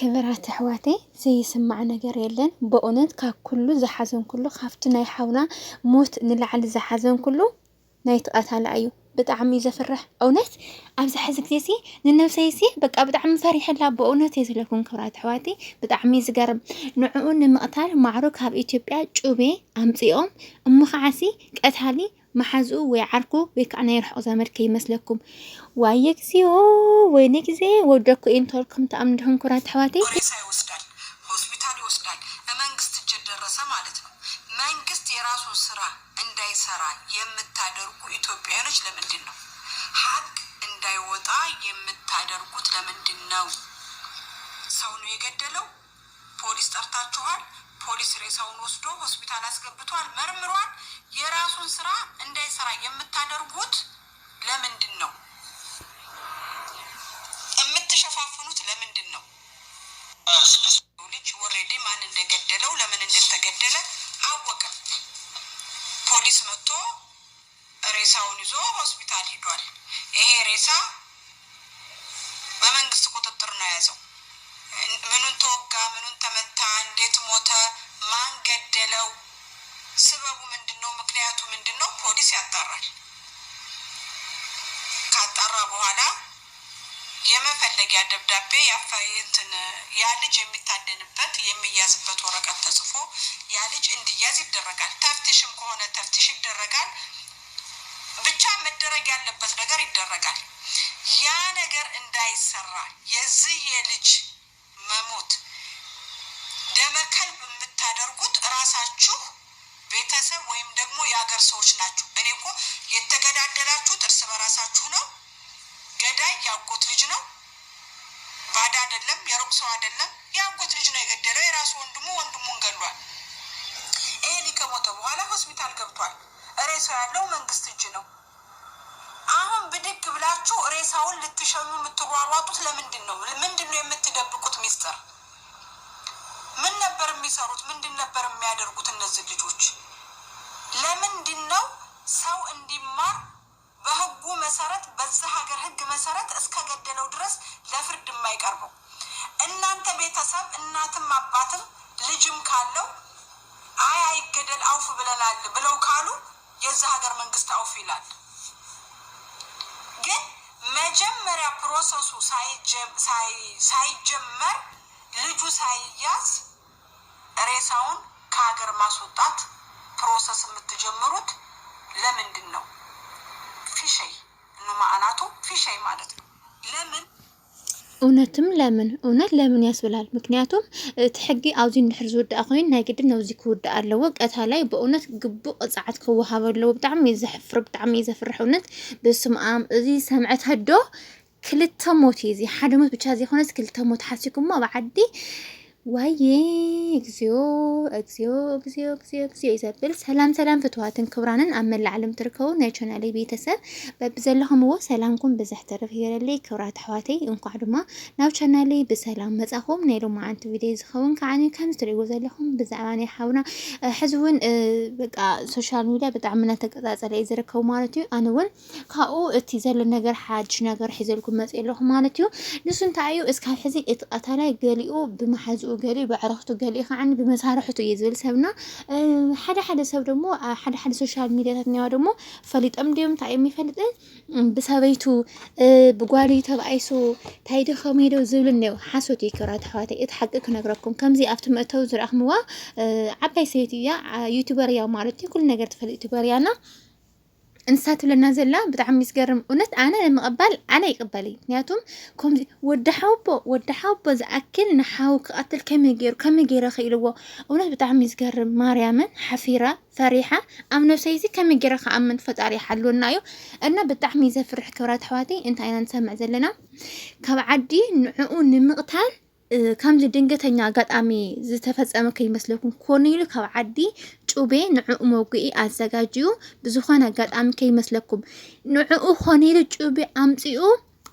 كبرات حواتي زي سمع نجار يلن بقونت ككله زحزن كله خافتنا يحاونا موت نلعل زحزن كله نيتقات على أيو بتعمي زفرح أونت أمس حزك تيسي ننفسيسي بقى بتعمي فريح لا بقونت يزلكون كبرات حواتي بتعمي زقرب نعون مقتال معروك هاب إثيوبيا جوبي أمزيهم مخعسي قتالي محزو ويعركو ويكأنا يرحق زامركي مسلكم ويكسيو وينكسي ودركو إنتولكم تأمنهم كرات حواتي وريسا يوسدال هوسبيتال يوسدال منغست جدرس معناتنا منغست يراسو سرا انداي سرا يمتادركو ኢትዮጵያኖች ለምንድነው ሀቅ እንዳይወጣ የምታደርጉት ለምንድነው ሰው ነው የገደለው ፖሊስ ጠርታችኋል ፖሊስ ሬሳውን ወስዶ ሆስፒታል አስገብቷል መርምሯል የራሱን ስራ እንዳይሰራ የምታደርጉት ለምንድነው የምትሸፋፍኑት ለምንድነው ልጅ ወሬዲ ማን እንደገደለው ለምን እንደተገደለ አወቀ ፖሊስ መጥቶ ሬሳውን ይዞ ሆስፒታል ሄዷል ይሄ ሬሳ በመንግስት ቁጥጥር ነው ያዘው ምኑን ተወጋ ምኑን ተመታ እንዴት ሞተ ማን ገደለው ሰበቡ ምንድነው ምክንያቱ ምንድነው ፖሊስ ያጣራል ካጣራ በኋላ የመፈለጊያ ደብዳቤ ያፋይንትን ያ ልጅ የሚታደንበት የሚያዝበት ወረቀት ተጽፎ ያ ልጅ እንዲያዝ ይደረጋል ተፍትሽም ከሆነ ተፍትሽ ይደረጋል ብቻ መደረግ ያለበት ነገር ይደረጋል ያ ነገር እንዳይሰራ የዚህ የልጅ መሞት ደመከልብ የምታደርጉት ራሳችሁ ቤተሰብ ወይም ደግሞ ያገር ሰዎች ናችሁ እኔኮ የተገዳደላችሁት እርስ በራሳችሁ ነው ገዳይ ያጎት ልጅ ነው ባዳ አይደለም የሩቅ ሰው አይደለም ያጎት ልጅ ነው የገደለው የራሱ ወንድሙን ገድሏል ይሄ ሊከሞተ በኋላ ሆስፒታል ገብቷል ሬሳው ያለው መንግስት እጅ ነው አሁን ብድግ ብላችሁ ሬሳውን ልትሸኙ የምትሯሯጡት ለምንድነው ምንድነው የምትደብቁት ሚስጥር ምን ነበር የሚሰሩት ምንድን ነበር የሚያደርጉት እነዚህ ልጆች ለምንድነው ሰው እንዲማር በህጉ መሰረት በዛ ሀገር ህግ መሰረት እስከ ገደለው ድረስ ለፍርድ የማይቀርበው እናንተ ቤተሰብ እናትም አባትም ልጅም ካለው አይገደል አውፍ ብለናል ብለው ካሉ የዛ ሀገር መንግስት አውፍ ይላል ግን መጀመሪያ ፕሮሰሱ ሳይጀመር ልጁ ሳይያዝ ሬሳውን ከሀገር ማስወጣት ፕሮሰስ የምትጀምሩት ለምንድነው ፊሸይ ነው ማአናቱ ፊሸይ ማለት ነው ለምን እውነትም ለምን ያስብላል ምክንያቱም ተሕጊ አውዚ ንድሕር ዝውዳእ ኮይን ናይ ግድን ነውዚ ክውዳእ ኣለዎ ቀታ ላይ በእውነት ግቡእ ቅፅዓት ክወሃብ ኣለዎ ብጣዕሚ ዘፍርሕ እውነት በስመ አብ እዚ ሰምዐት ህዶ ክልተ ሞት እዚ ሓደ ሞት ብቻ ዘይኮነስ ክልተ ሞት ሓሲኩሞ ብዓዲ ዋዬ እግዚኦ ይዘብል ሰላም ፍትዋትን ክብራንን አመላ ዓለም ትርከው ናይ ቻናሌ ቤተሰብ በብዘለኹም ሰላምኩም ብዝሕ ተረፍ ይረለይ ክብራት ኣሕዋተይ እንኳዕ ድማ ናብ ቻናሌ ብሰላም መጻኹም ናይ ሎማዓንቲ ቪድዮ ዝኸውን ከዓኒ ከም ትሪእዎ ዘለኹም ብዛዕባ ናይ ሓውና ሕዝውን በቃ ሶሻል ሚድያ ብጣዕሚ እናተቀጻጸለ እዩ ዝርከቡ ማለት እዩ ኣነ እውን ካብኡ እቲ ዘሎ ነገር ሓድሽ ነገር ሒዘልኩም መጽእ ኣለኹ ማለት እዩ ንሱ እንታይ እዩ እስካብ ሕዚ እቲ ቀታላይ ገሊኡ ብመሓዙ ገሊ بعرفت قال لي خان بمسارحته يزول سبنا حدا سب دمو حدا سوشيال ميديا تنيا دمو فليت أمديم تايمي فليت بسبيتو بقالي تبعيسو تايد خميدو زولنيو حسوتي كرات حواتي اتحقق نقرأكم كم زي أفتم أتوزر أخموا عباي سيتيا يوتيوبر يا مالتي كل نقرت في اليوتيوبريانا እንሳት ለናዘላ በጣም ይስገርም እውነት አና ለመቀበል አና ይቀበልኝ ምክንያቱም ኮም ወደሐውቦ ዘአክል ነሐው ከአትል ከመገረ ኸይልዎ እውነት በጣም ይስገርም ማርያምን ሐፊራ ፈሪሓ አምኖ ሰይዚ ከመገረ ከአመን ፈጣሪ ሓሉናዩ እና በጣም ይዘፍርሕ ክብራት ሕዋቲ እንታይ አይና ንሰምዕ ዘለና ካብ ዓዲ ንዑኡ ንምቅታል ከምዚ ድንገተኛ አጋጣሚ ዝተፈጸመ ከይመስለኩም ኮኒሉ ካብ ዓዲ ጩቤ ንዑኡ መጉኢ አዘጋጅዩ ብዙኾነ አጋጣሚ ከይመስለኩም ንዑኡ ኮኒሉ ጩቤ አምጽኡ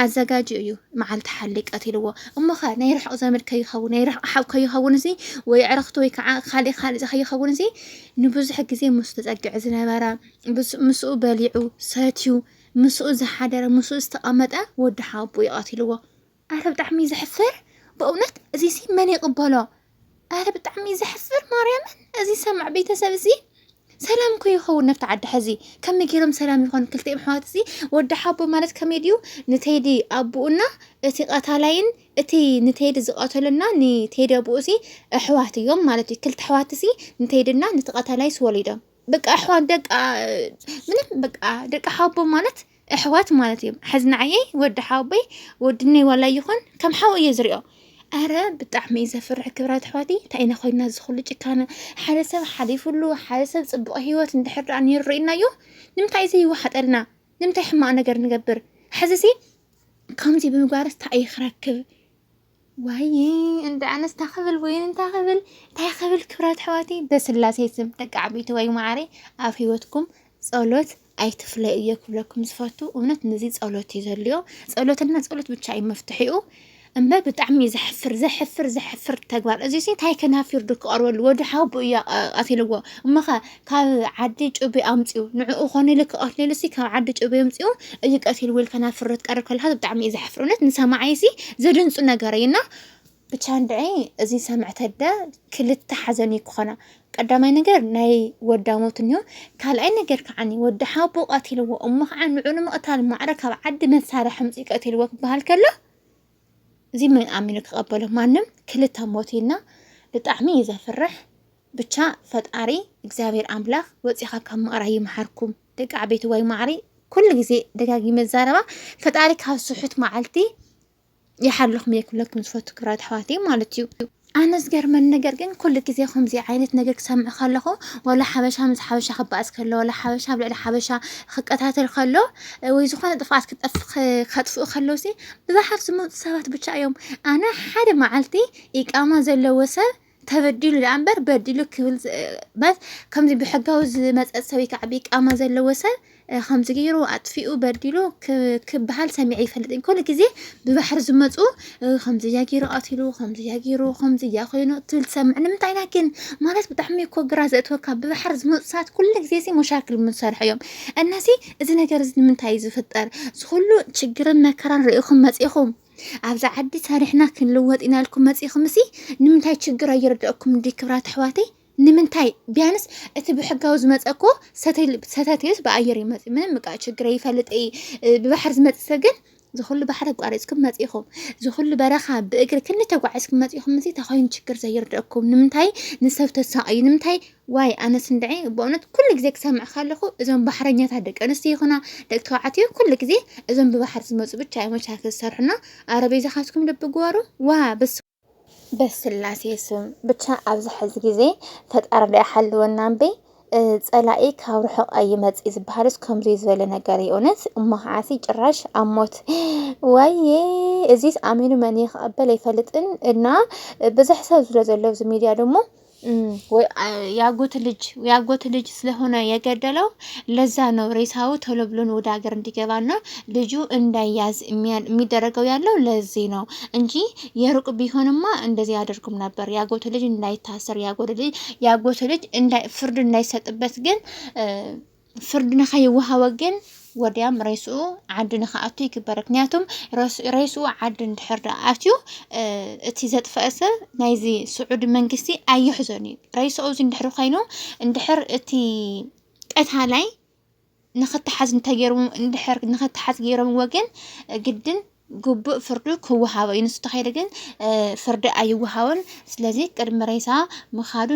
አዘጋጅዩ እዩ መዓልቲ ሓሊቀት ኢልዎ እሞኸ ናይ ርሕቕ ዘመድ ከይኸውን ናይ ርሕቕ ሓው ከይኸውን እዚ ወይ ዕረኽቲ ወይ ከዓ ካልእ ከይኸውን እዚ ንብዙሕ ግዜ ምስ ተጸግዕ ዝነበረ ምስኡ በሊዑ ሰትዩ ምስኡ ዝሓደረ ምስኡ ዝተቐመጠ ወዲ ሓቡ ይቐትልዎ ኣረ ብጣዕሚ ዘሕፍር بأونت أزي سي من يقبله أنا بتعمي زحفر مريم أزي سمع بيتسب زي سلام كي يخون نفت عد حزي كم يجيرم سلام يخون كلتي محواتي ود حابو مالت كم يديو نتيدي أبونا اتي قتالين اتي نتيدي زقاتلنا نتيدي أبوسي حواتي يوم مالتي كلت حواتسي نتيدنا نتقاتلاي سوليدا بقى أحوات من بقى دق حابو مالت أحوات مالتي حزن عيي ود حابي ودني ولا يخون كم حاو يزريو أرى بتعمي زفر كبرات حواتي تأينا خوينا زخلج كان حارسة حليفلو حارسة صبوا هيوت ندحر عن يرينا يو نمتى زي واحد قالنا نمتى حما نقدر نقبر حسسي كمتي بمقارس تأي خركب وهي عند أنا استخبل وين انت خبل كبرات حواتي بس لا سيسم تقعبيت وي معري عافيتكم صلوت أي تفلق يكلكم صفاتو ونت نزيد صلوت يزليو صلوت الناس صلوت بتشاي مفتحيو أما بتعمي زحفر تقبل أزيسي تاي كنا في ردك أروى الود حاب يا أثيلوا أما كان عدج أبي أمتيو نوع خاني لك أهلي لسي كان عدج أبي أمتيو أيك أثيلوا كنا في الرد أركل هذا بتعمي زحفر ونت نسمع عيسي زدن سنا قرينا بتشاندعي أزي سمعت هدا كل التحزني كخنا قدامي نجر ناي وداموتنيو قال أي نجر كعني ود حابو أثيلوا أما عن معلومة قتال معركة عد من سارة حمزي أثيلوا بهالكله زي من أمينك قبله مانم كل تموتينا لتعمي زفرح بتشا فتقاري إجزابير أملاخ وزيخا كم أرأي محركم دق عبيت وي معري كل جزء دقاقي مزاربة فتقاري كهالصحت معلتي يحلخ ميك لكم صفوت كرات حواتي مالتيو أنا صغر من نجرجن كل كذي خمسي عينة نجر سمع خلقه ولا حبشة مس حبشة خبأ أسكله ولا حبشة بلا حبشة خقتها الخلو ويزخون دفعات كتأفخ خطف خلوسي بظهر سمو سوات بتشا يوم أنا حدا معلتي إقامة زلوسة تبديله العنبر بديله كل بس كم زي بحجوز ما تسوي كعبيك أما زلوسة خمس جيرو أطفئوا بديلو كبحال سمعي فلتين كل كذي ببحر زمتو خمس جيرو أطيلو خمس جيرو خمس ياخينو تلسمع نمتى لكن ما ناس بتحمي كوجراز أتوقع ببحر زمت ساعات كل كذي مشاكل من صار يوم الناسي إذا نجرز نمتى يزفتر سخلو تشجرنا كران رأيكم مسيخم عبز عدي تاريحنا كنلوت إنا لكم مسيخم مسي نمتى تشجرا يردأكم دي كبرات حواتي نمنتاي بيانس اتبو حقاو زمصكو ستاتيس بأير يمص من مقا ችግር ይፈልጥ ببحر زمص سجن زخل بحر قاريسكم مصيخم زخل برخا بእግር كن تጓعسكم مصيخم مسي تخاين ችግር زيردأكم نمنتاي نسب تساقي نمنتاي واي انا سندعي بأونت كل ግዜ سمع خلخو اذن بحرኛታ ደቅ انستي ይኹና ደቅ ተባዕትዮ كل ግዜ اذن ببحر زمص ብቻ يمشاكل ሰርحና عربي زخاتكم دبغوارو وا بس اللاسي اسم بتشا أبز حز جزي فتقرب لي حل والنبي صلاقي كاورحق أي مز إذا بحرس كمريز ولا نجاري أونس أمه عاسي جراش أموت ويا إزيس أمينو مني قبل يفلتن إننا بزحسب زلزلة زميلي دمو ያጎት ልጅ ስለሆነ የገደለው ለዛ ነው ሬሳው ቶሎ ብሎን ወደ ሀገር እንዲገባና ልጁ እንዳይያዝ የሚደረገው ያለው ለዚህ ነው እንጂ የሩቅ ቢሆንማ እንደዚህ ያደርጉም ነበር። ያጎት ልጅ እንዳይታሰር ያጎት ልጅ ፍርድ እንዳይሰጥበት ግን ፍርድ ነኸይውሃ ወገን وديام رئيسو عدن خاطي كبر كنياتهم رئيسو عدن حرد أتيو اتيزات فأسة نايزي سعود منقسي أي حزني رئيسو أوزي ندحرو خينو ندحر اتي اتهالاي نخط حزن تغيرو ندحر نخط حز غيرو وجن جدا قب فردو كو هاوي ينسو تخيلكن فرد أيو هاون سلازي قدم رئيسا مخادو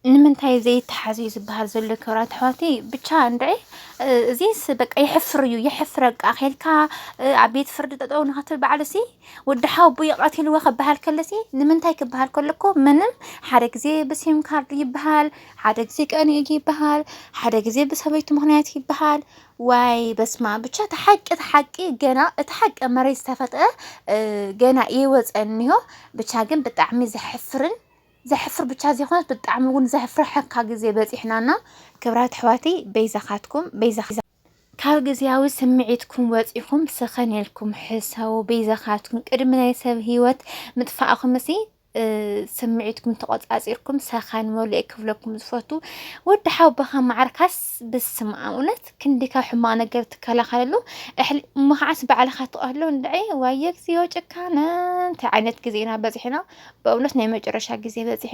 نمنتاي زي تحزيز بهار زلو كورات حواتي بچا اندعي زيس بك يحفرق أخيلكا عبيد فرد تدعو نخطر بعلسي ودحاو بيقاتي الوخب بهالكلسي نمنتاي كبهالكلكو منم حادك زي بسيم كارد يبهال حادك زي كأني يبهال حادك زي بسهبيت مغنيات يبهال واي بس ما بتشا تحقي جنا تحق مريض استفتة جنا يوز انيو بتشا جن بتعمي زحفر بتشا زي خونت بتعمي ون زحفر حقا جزي بس إحنا كبرات حواتي بيزخاتكم كاو جزياوي سمعيتكم واتيكم سخنيلكم حساو بيزخاتكم قدمنا يسب هيوت متفاقكم مسي سمعتكم تقاصيركم سخان مولئ كفلكم زفتو ود حوبها معركاس بسمع اونت كندي ካብ ሕማቅ ነገር ትከላኸለሉ መኻዓስ ባዕልኻ ትቐህሎ ንድዒ ዋየ እግዚኦ ጭካነ እንታይ ዓይነት ግዜና በፂሕና በእውነት ናይ መጨረሻ ግዜ በፂሕና